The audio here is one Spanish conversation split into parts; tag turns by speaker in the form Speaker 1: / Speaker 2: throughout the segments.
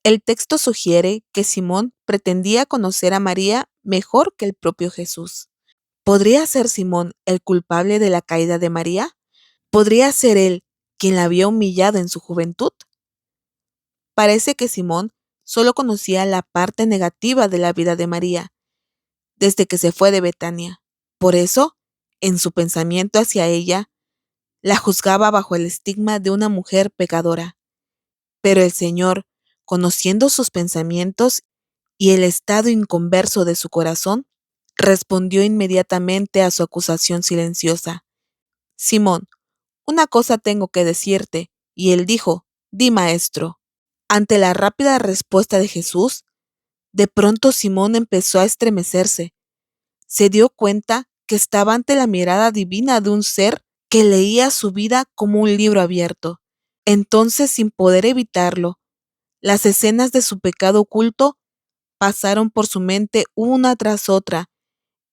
Speaker 1: El texto sugiere que Simón pretendía conocer a María mejor que el propio Jesús. ¿Podría ser Simón el culpable de la caída de María? ¿Podría ser él quien la había humillado en su juventud? Parece que Simón solo conocía la parte negativa de la vida de María, desde que se fue de Betania. Por eso, en su pensamiento hacia ella, la juzgaba bajo el estigma de una mujer pecadora. Pero el Señor, conociendo sus pensamientos y el estado inconverso de su corazón, respondió inmediatamente a su acusación silenciosa. Simón, una cosa tengo que decirte. Y él dijo, di, maestro. Ante la rápida respuesta de Jesús, de pronto Simón empezó a estremecerse. Se dio cuenta que estaba ante la mirada divina de un ser que leía su vida como un libro abierto. Entonces, sin poder evitarlo, las escenas de su pecado oculto pasaron por su mente una tras otra,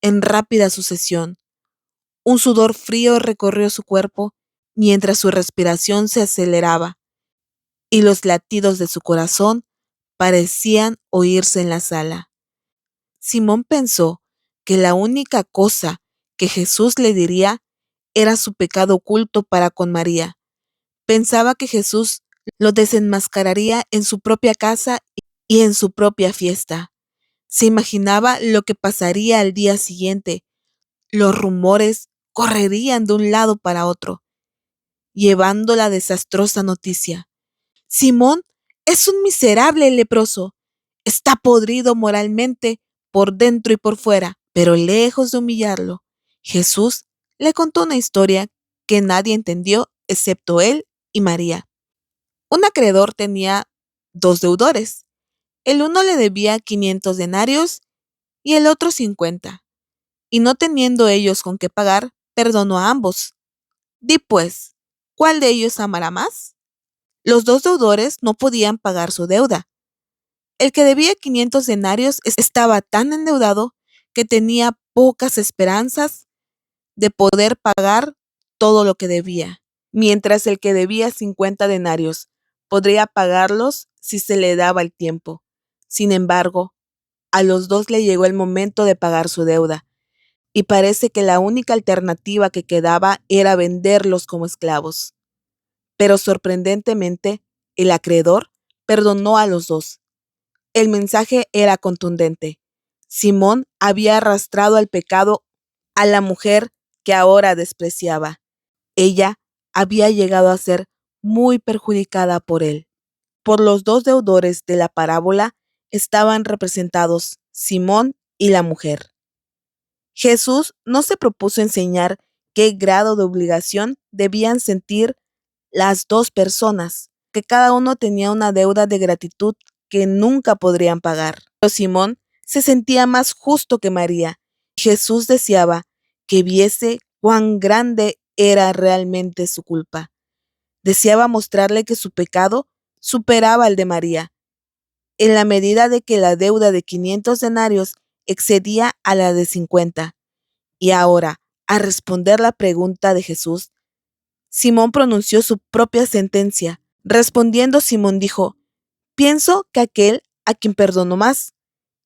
Speaker 1: en rápida sucesión. Un sudor frío recorrió su cuerpo mientras su respiración se aceleraba y los latidos de su corazón parecían oírse en la sala. Simón pensó que la única cosa que Jesús le diría era su pecado oculto para con María. Pensaba que Jesús lo desenmascararía en su propia casa y en su propia fiesta. Se imaginaba lo que pasaría al día siguiente. Los rumores correrían de un lado para otro, llevando la desastrosa noticia. Simón es un miserable leproso. Está podrido moralmente por dentro y por fuera, pero lejos de humillarlo, Jesús le contó una historia que nadie entendió excepto él y María. Un acreedor tenía dos deudores. El uno le debía 500 denarios y el otro 50, y no teniendo ellos con qué pagar, perdonó a ambos. Di pues, ¿cuál de ellos amará más? Los dos deudores no podían pagar su deuda. El que debía 500 denarios estaba tan endeudado que tenía pocas esperanzas de poder pagar todo lo que debía, mientras el que debía 50 denarios podría pagarlos si se le daba el tiempo. Sin embargo, a los dos le llegó el momento de pagar su deuda, y parece que la única alternativa que quedaba era venderlos como esclavos. Pero sorprendentemente, el acreedor perdonó a los dos. El mensaje era contundente. Simón había arrastrado al pecado a la mujer que ahora despreciaba. Ella había llegado a ser muy perjudicada por él. Por los dos deudores de la parábola estaban representados Simón y la mujer. Jesús no se propuso enseñar qué grado de obligación debían sentir las dos personas, que cada uno tenía una deuda de gratitud que nunca podrían pagar. Pero Simón se sentía más justo que María. Jesús deseaba que viese cuán grande era realmente su culpa. Deseaba mostrarle que su pecado superaba el de María, en la medida de que la deuda de 500 denarios excedía a la de 50. Y ahora, al responder la pregunta de Jesús, Simón pronunció su propia sentencia. Respondiendo, Simón dijo, pienso que aquel a quien perdonó más.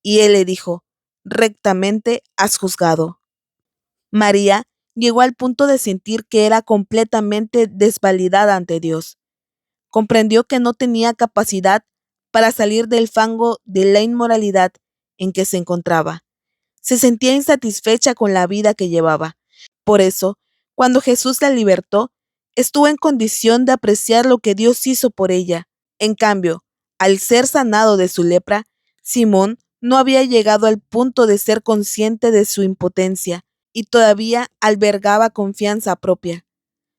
Speaker 1: Y él le dijo, rectamente has juzgado. María llegó al punto de sentir que era completamente desvalidada ante Dios. Comprendió que no tenía capacidad para salir del fango de la inmoralidad en que se encontraba. Se sentía insatisfecha con la vida que llevaba. Por eso, cuando Jesús la libertó, estuvo en condición de apreciar lo que Dios hizo por ella. En cambio, al ser sanado de su lepra, Simón no había llegado al punto de ser consciente de su impotencia y todavía albergaba confianza propia.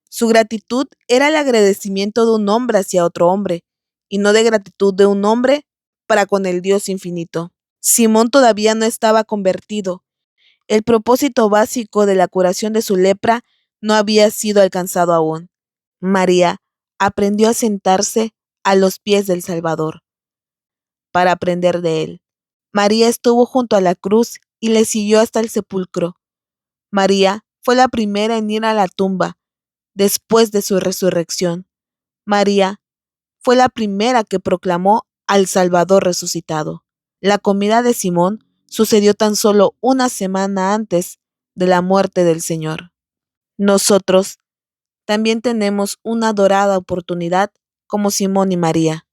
Speaker 1: Su gratitud era el agradecimiento de un hombre hacia otro hombre, y no de gratitud de un hombre para con el Dios infinito. Simón todavía no estaba convertido. El propósito básico de la curación de su lepra no había sido alcanzado aún. María aprendió a sentarse a los pies del Salvador para aprender de él. María estuvo junto a la cruz y le siguió hasta el sepulcro. María fue la primera en ir a la tumba después de su resurrección. María fue la primera que proclamó al Salvador resucitado. La comida de Simón sucedió tan solo una semana antes de la muerte del Señor. Nosotros también tenemos una dorada oportunidad como Simón y María.